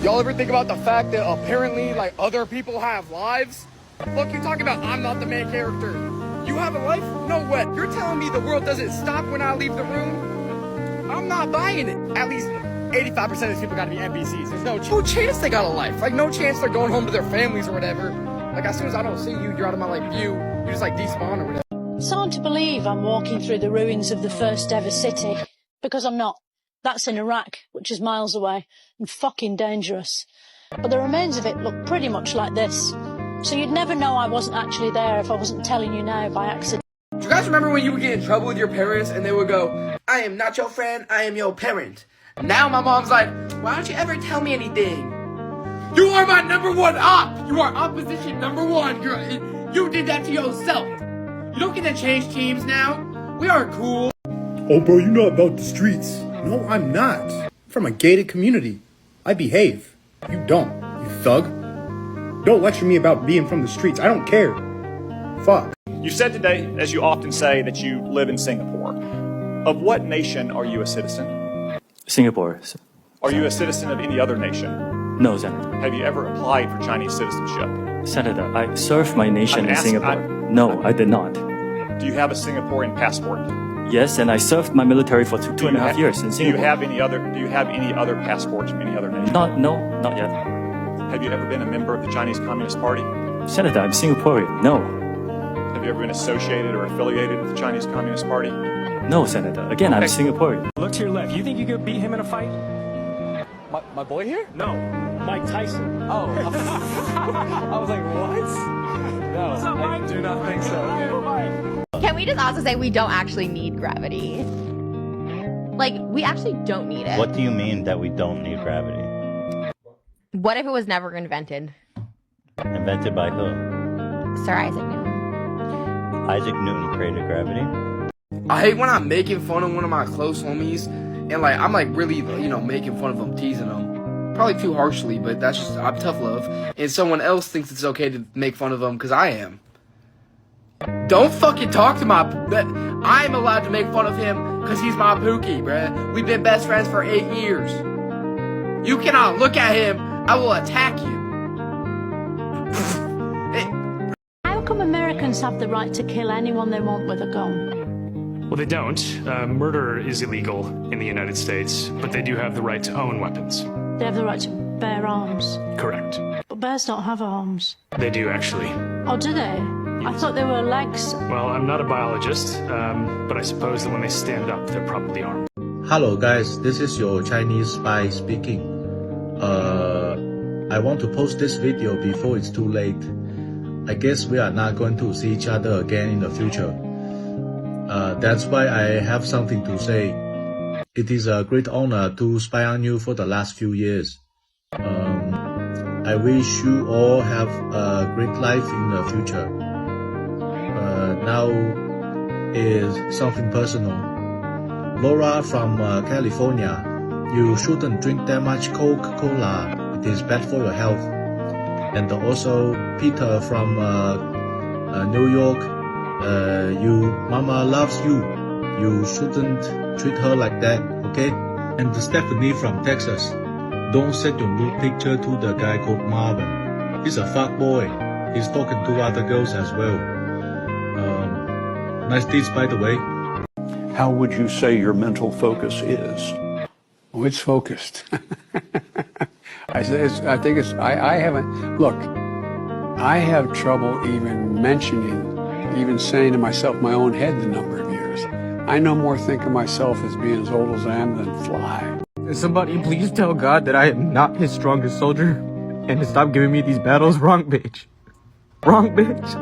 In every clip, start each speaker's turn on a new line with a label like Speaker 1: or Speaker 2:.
Speaker 1: Y'all ever think about the fact that apparently, like, other people have lives? Look, you're talking about I'm not the main character. You have a life? No way. You're telling me the world doesn't stop when I leave the room? I'm not buying it. At least 85% of these people gotta be NPCs. There's no chance they got a life. Like, no chance they're going home to their families or whatever. Like, as soon as I don't see you, you're out of my, like, view. You just, like, despawn or whatever.
Speaker 2: It's hard to believe I'm walking through the ruins of the first ever city. Because I'm not. That's in Iraq, which is miles away, and fucking dangerous. But the remains of it look pretty much like this. So you'd never know I wasn't actually there if I wasn't telling you now by accident.
Speaker 1: Do you guys remember when you would get in trouble with your parents and they would go, I am not your friend, I am your parent. Now my mom's like, why don't you ever tell me anything? You are my number one op! You are opposition number one! You did that to yourself! You don't get to change teams now? We are cool.
Speaker 3: Oh, bro, you know about the streets. No, I'm not. I'm from a gated community. I behave. You don't, you thug. Don't lecture me about being from the streets. I don't care. Fuck.
Speaker 4: You said today, as you often say, that you live in Singapore. Of what nation are you a citizen?
Speaker 5: Singapore.
Speaker 4: Are you a citizen of any other nation?
Speaker 5: No, Senator.
Speaker 4: Have you ever applied for Chinese citizenship?
Speaker 5: Senator, I served my nation in Singapore. No, I did not.
Speaker 4: Do you have a Singaporean passport?
Speaker 5: Yes, and I served my military for two and a half years in Singapore.
Speaker 4: Do you have any other passports from any other nation?
Speaker 5: Not yet.
Speaker 4: Have you ever been a member of the Chinese Communist Party?
Speaker 5: Senator, I'm Singaporean. No.
Speaker 4: Have you ever been associated or affiliated with the Chinese Communist Party?
Speaker 5: No, Senator. Again, I'm Singaporean.
Speaker 6: Look to your left. You think you could beat him in a fight?
Speaker 1: My boy here?
Speaker 6: No, Mike Tyson.
Speaker 1: Oh. I was like, what? No,
Speaker 6: What's up, Mike?
Speaker 1: I do not think so.
Speaker 7: Can we just also say we don't actually need gravity? Like, we actually don't need it.
Speaker 8: What do you mean that we don't need gravity?
Speaker 7: What if it was never invented?
Speaker 8: Invented by who?
Speaker 7: Sir Isaac Newton.
Speaker 8: Isaac Newton created gravity.
Speaker 1: I hate when I'm making fun of one of my close homies, and like I'm like really, you know, making fun of them, teasing them. Probably too harshly, but that's just, I'm tough love. And someone else thinks it's okay to make fun of them because I am. Don't fucking talk to my... I'm allowed to make fun of him because he's my pookie, bruh. We've been best friends for 8 years. You cannot look at him. I will attack you.
Speaker 2: How come Americans have the right to kill anyone they want with a gun?
Speaker 6: Well, they don't. Murder is illegal in the United States, but they do have the right to own weapons.
Speaker 2: They have the right to bear arms.
Speaker 6: Correct.
Speaker 2: But bears don't have arms.
Speaker 6: They do, actually.
Speaker 2: Oh, do they? I thought they were legs.
Speaker 6: Well, I'm not a biologist, but I suppose that when they stand up, they're probably armed.
Speaker 9: Hello guys, this is your Chinese spy speaking. I want to post this video before it's too late. I guess we are not going to see each other again in the future. That's why I have something to say. It is a great honor to spy on you for the last few years. I wish you all have a great life in the future. Now is something personal. Laura from California, you shouldn't drink that much Coca-Cola. It is bad for your health. And also Peter from New York, you mama loves you. You shouldn't treat her like that, okay? And Stephanie from Texas, don't send your nude picture to the guy called Marvin. He's a fuck boy. He's talking to other girls as well. Nice deeds, by the way.
Speaker 10: How would you say your mental focus is?
Speaker 11: Oh, it's focused. I haven't, look, I have trouble even saying to myself my own head the number of years. I no more think of myself as being as old as I am than fly.
Speaker 1: Somebody please tell God that I am not his strongest soldier and to stop giving me these battles. Wrong bitch. Wrong bitch.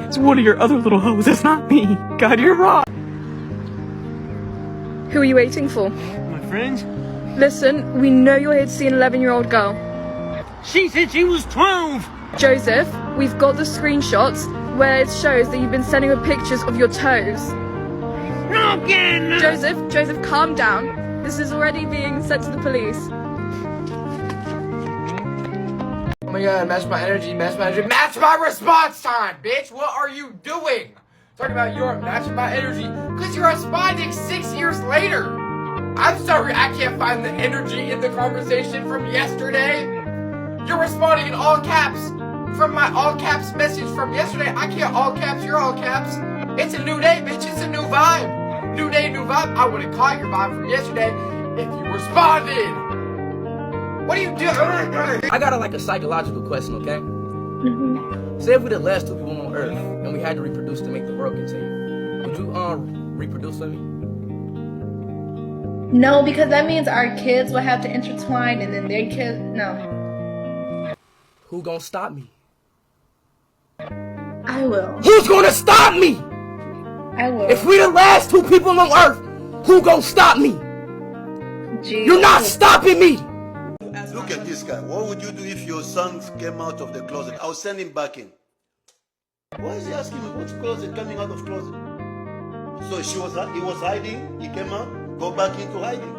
Speaker 1: It's one of your other little hoes. It's not me. God, you're wrong.
Speaker 12: Who are you waiting for?
Speaker 6: My friend?
Speaker 12: Listen, we know you're here to see an 11-year-old girl.
Speaker 6: She said she was 12!
Speaker 12: Joseph, we've got the screenshots where it shows that you've been sending her pictures of your toes.
Speaker 6: Not again!
Speaker 12: Joseph, calm down. This is already being sent to the police.
Speaker 1: Oh my god, match my energy, match my response time, bitch! What are you doing? Talking about your matching my energy, because you're a spy dick 6 years later! I'm sorry I can't find the energy in the conversation from yesterday. You're responding in all caps from my all caps message from yesterday. I can't all caps your all caps. It's a new day, bitch. It's a new vibe. New day, new vibe. I would have caught your vibe from yesterday if you responded. What are you doing?
Speaker 13: I got a psychological question, okay? Say if we the last two people on Earth and we had to reproduce to make the world continue, would you reproduce with me?
Speaker 14: No, because that means our kids will have to intertwine and then their kids. No.
Speaker 13: Who gonna stop me?
Speaker 14: I will.
Speaker 13: Who's gonna stop me?
Speaker 14: I will.
Speaker 13: If we the last two people on Earth, who gonna stop me?
Speaker 14: Jesus.
Speaker 13: You're not stopping me!
Speaker 15: Look at this guy. What would you do if your son came out of the closet? I'll send him back in. Why is he asking me which closet coming out of closet? So he was hiding, he came out, go back into hiding.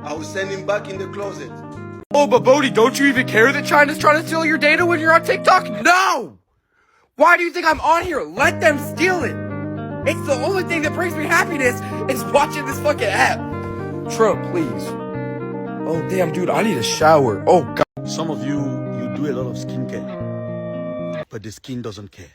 Speaker 15: I will send him back in the closet.
Speaker 1: Oh, but Bodhi, don't you even care that China's trying to steal your data when you're on TikTok? No! Why do you think I'm on here? Let them steal it. It's the only thing that brings me happiness is watching this fucking app. Trump, please. Oh, damn, dude, I need a shower. Oh, God.
Speaker 15: Some of you do a lot of skincare, but the skin doesn't care.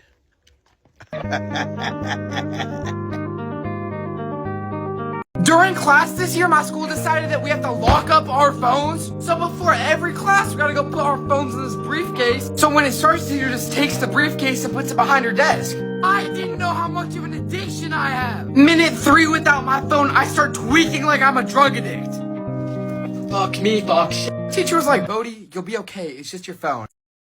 Speaker 1: During class this year, my school decided that we have to lock up our phones. So before every class, we gotta go put our phones in this briefcase. So when it starts, the teacher just takes the briefcase and puts it behind her desk. I didn't know how much of an addiction I have. Minute 3 without my phone, I start tweaking like I'm a drug addict. Fuck me, fuck shit. Teacher was like, Bodhi, you'll be okay. It's just your phone.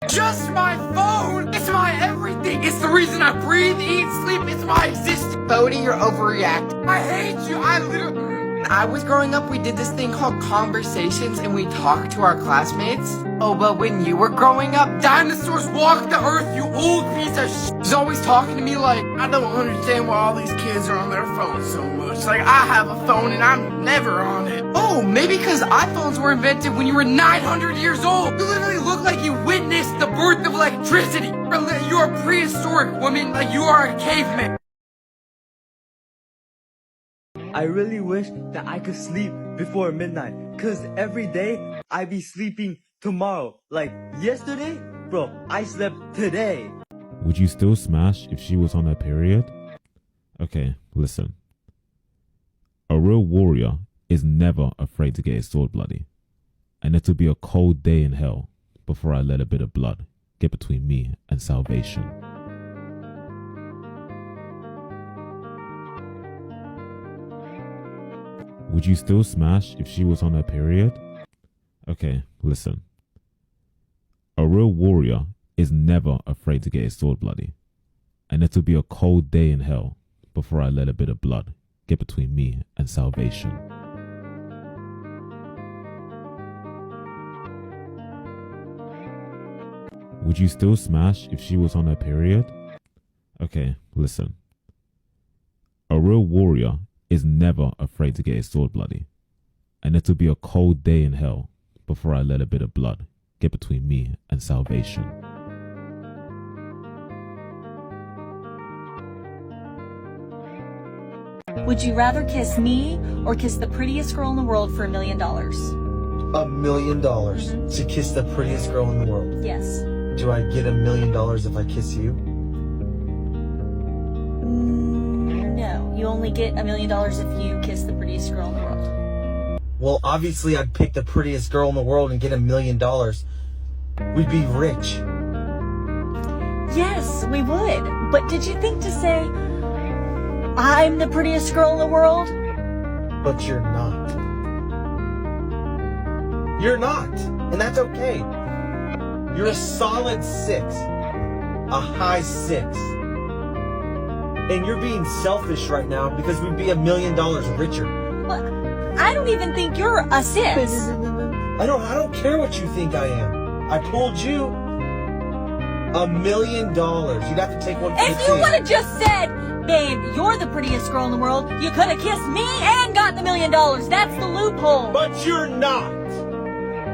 Speaker 1: Just my phone! It's my everything! It's the reason I breathe, eat, sleep, it's my existence! Bodhi, you're overreacting. I hate you, When I was growing up, we did this thing called conversations and we talked to our classmates. Oh, but when you were growing up, dinosaurs walked the earth, you old piece of shit! He's always talking to me like, I don't understand why all these kids are on their phones so much. Like, I have a phone and I'm never on it. Oh, maybe because iPhones were invented when you were 900 years old. You literally look like you witnessed the birth of electricity. You're a prehistoric woman, like you are a caveman.
Speaker 16: I really wish that I could sleep before midnight, cause every day I be sleeping tomorrow. Like yesterday, bro, I slept today.
Speaker 17: Would you still smash if she was on her period? Okay, listen. A real warrior is never afraid to get his sword bloody. And it'll be a cold day in hell before I let a bit of blood get between me and salvation. Would you still smash if she was on her period? Okay, listen. A real warrior is never afraid to get his sword bloody. And it'll be a cold day in hell before I let a bit of blood get between me and salvation. Would you still smash if she was on her period? Okay, listen. A real warrior is never afraid to get his sword bloody. And it'll be a cold day in hell before I let a bit of blood get between me and salvation.
Speaker 18: Would you rather kiss me or kiss the prettiest girl in the world for $1 million?
Speaker 19: $1 million to kiss the prettiest girl in the world?
Speaker 18: Yes.
Speaker 19: Do I get $1 million if I kiss you?
Speaker 18: No, you only get $1 million if you kiss the prettiest girl in the world.
Speaker 19: Well, obviously I'd pick the prettiest girl in the world and get $1 million. We'd be rich.
Speaker 18: Yes, we would. But did you think to say, I'm the prettiest girl in the world?
Speaker 19: But you're not. You're not. And that's okay. You're a solid 6. A high 6. And you're being selfish right now because we'd be $1 million richer.
Speaker 18: Well, I don't even think you're a 6.
Speaker 19: I don't care what you think I am. I told you $1 million. You'd have to take one for the team.
Speaker 18: If you would have just said, babe, you're the prettiest girl in the world, you could have kissed me and got the $1 million. That's the loophole.
Speaker 19: But you're not.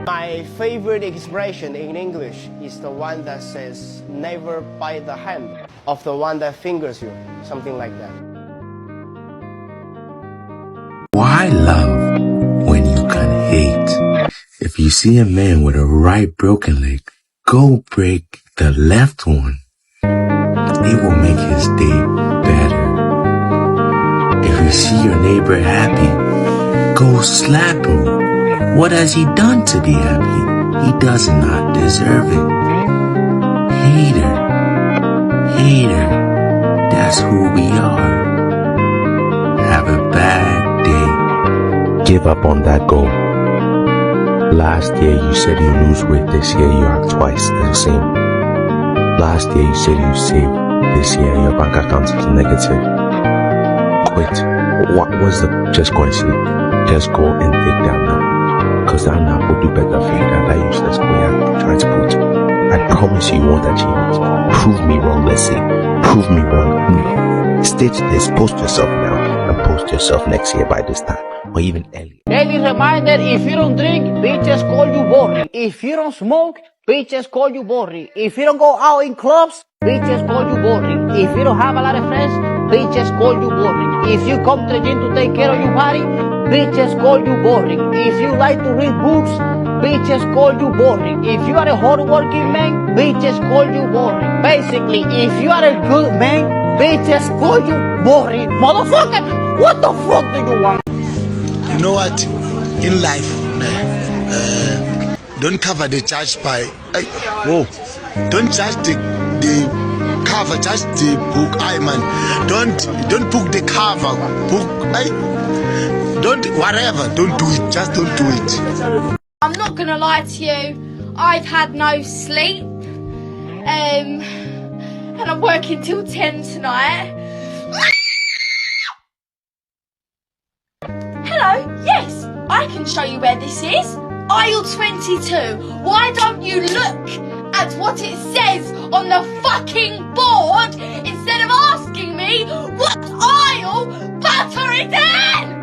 Speaker 20: My favorite expression in English is the one that says, never bite the hand of the one that fingers you. Something like that.
Speaker 21: I love when you can hate. If you see a man with a right broken leg, go break the left one. It will make his day better. If you see your neighbor happy, go slap him. What has he done to be happy? He does not deserve it. Hater, hater, that's who we are. Have a bad day. Give up on that goal. Last year you said you lose weight, this year you are twice the same. Last year you said you saved, this year your bank account is negative. Quit. What was the just go and sleep? Just go and take that now. Cause that nap will do better for you than that useless boy I'm trying to put. I promise you won't achieve it. Prove me wrong, let's say. Prove me wrong. State this, post yourself now, and post yourself next year by this time, or even earlier.
Speaker 22: Daily reminder, if you don't drink, bitches call you boring. If you don't smoke, bitches call you boring. If you don't go out in clubs, bitches call you boring. If you don't have a lot of friends, bitches call you boring. If you come to the gym to take care of your body, bitches call you boring. If you like to read books, bitches call you boring. If you are a hard-working man, bitches call you boring. Basically, if you are a good man, bitches call you boring. Motherfucker, what the fuck do you want?
Speaker 23: You know what? In life, don't cover the church by. Don't judge the cover, judge the book. Man, don't book the cover. Book. Don't whatever. Don't do it. Just don't do it.
Speaker 14: I'm not gonna lie to you. I've had no sleep, and I'm working till 10 tonight. Hello, yes, I can show you where this is. Aisle 22. Why don't you look at what it says on the fucking board instead of asking me what aisle butter is in?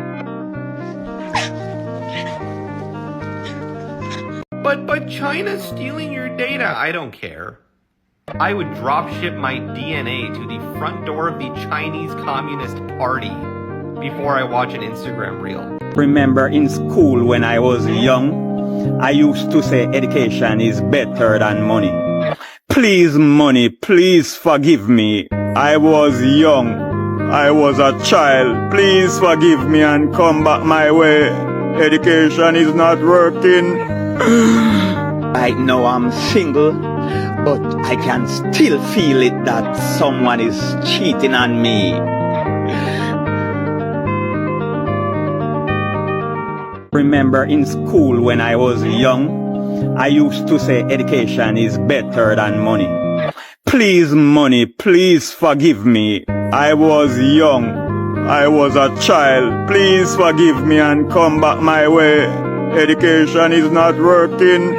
Speaker 24: But China's stealing your data. I don't care. I would drop ship my DNA to the front door of the Chinese Communist Party before I watch an Instagram reel.
Speaker 25: Remember in school when I was young, I used to say education is better than money. Please money, please forgive me. I was young. I was a child. Please forgive me and come back my way. Education is not working. Right now I'm single, but I can still feel it that someone is cheating on me. Remember in school when I was young, I used to say education is better than money. Please money, please forgive me. I was young. I was a child. Please forgive me and come back my way. Education is not working.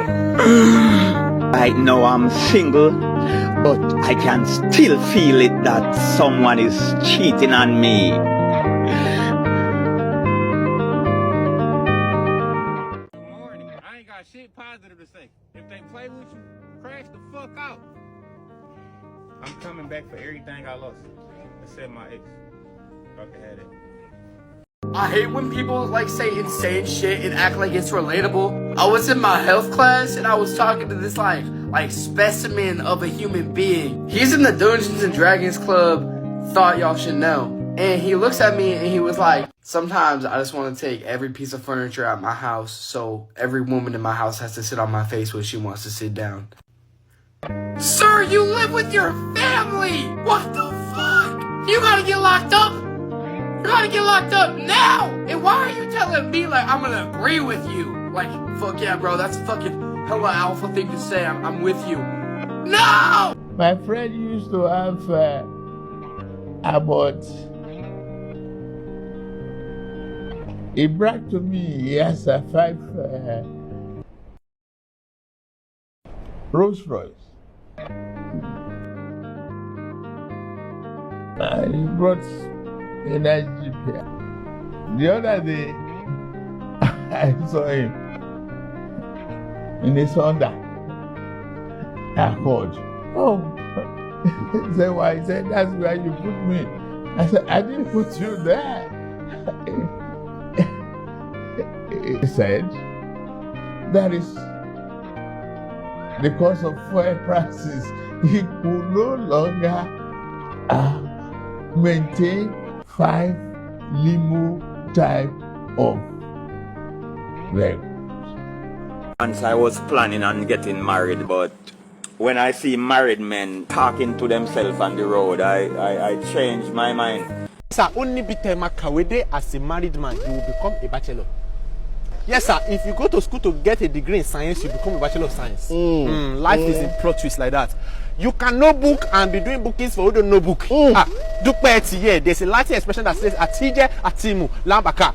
Speaker 25: Right now I'm single, but I can still feel it that someone is cheating on me.
Speaker 26: I ain't got shit positive to say. If they play with you, crash the fuck out. I'm coming back for everything I lost. Except my ex. Fuck had it.
Speaker 1: I hate when people like say insane shit and act like it's relatable. I was in my health class and I was talking to this like specimen of a human being. He's in the Dungeons and Dragons club, thought y'all should know. And he looks at me and he was like, sometimes I just want to take every piece of furniture out of my house so every woman in my house has to sit on my face when she wants to sit down. Sir, you live with your family! What the fuck? You gotta get locked up! You gotta get locked up now! And why are you telling me like I'm gonna agree with you? Like, fuck yeah, bro, that's a fucking hella alpha thing to say. I'm with you. No!
Speaker 27: My friend used to have about. He brought to me, he has a 5 Rolls Royce. And he brought a nice Jeep here. The other day, I saw him in his Honda. I called. Oh, he said, why? He said, that's where you put me. I said, I didn't put you there. said that is because of fuel prices, he could no longer maintain 5 limo type of vehicles.
Speaker 25: Once I was planning on getting married, but when I see married men talking to themselves on the road, I changed my mind.
Speaker 20: Sir, only Bitema Kawede as a married man, you will become a bachelor. Yes, sir. If you go to school to get a degree in science, you become a bachelor of science. Life is in plot twist like that. You can know book and be doing bookings for who don't know book. There's a Latin expression that says Atije Atimu Lambaka.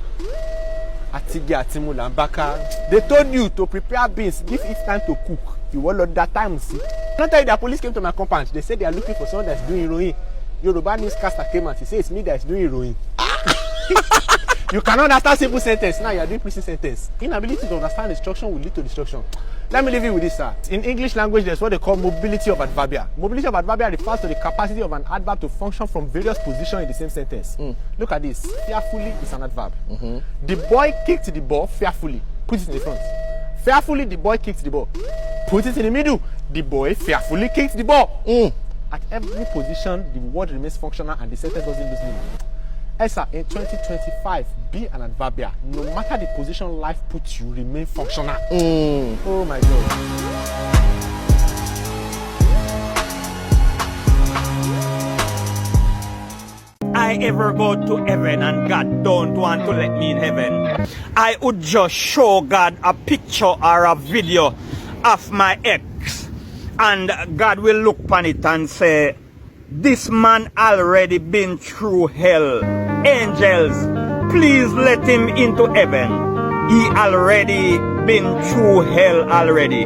Speaker 20: Atije Atimu Lambaka. They told you to prepare beans, give it time to cook. You will let that time see. Not tell you the police came to my compound. They said they are looking for someone that's doing heroin. Yoruba newscaster came out. He said it's me that's doing heroin. You cannot understand simple sentence. Now you are doing prison sentence. Inability to understand instruction will lead to destruction. Let me leave you with this, sir. In English language, there's what they call mobility of adverbia. Mobility of adverbia refers to the capacity of an adverb to function from various positions in the same sentence. Look at this. Fearfully is an adverb. The boy kicked the ball fearfully. Put it in the front. Fearfully, the boy kicked the ball. Put it in the middle. The boy fearfully kicked the ball. At every position, the word remains functional and the sentence doesn't lose meaning. Sir, in 2025, be an adverbia. No matter the position life puts you, remain functional. Oh my God.
Speaker 25: I ever go to heaven and God don't want to let me in heaven, I would just show God a picture or a video of my ex, and God will look upon it and say, this man already been through hell. Angels, please let him into heaven. He already been through hell already.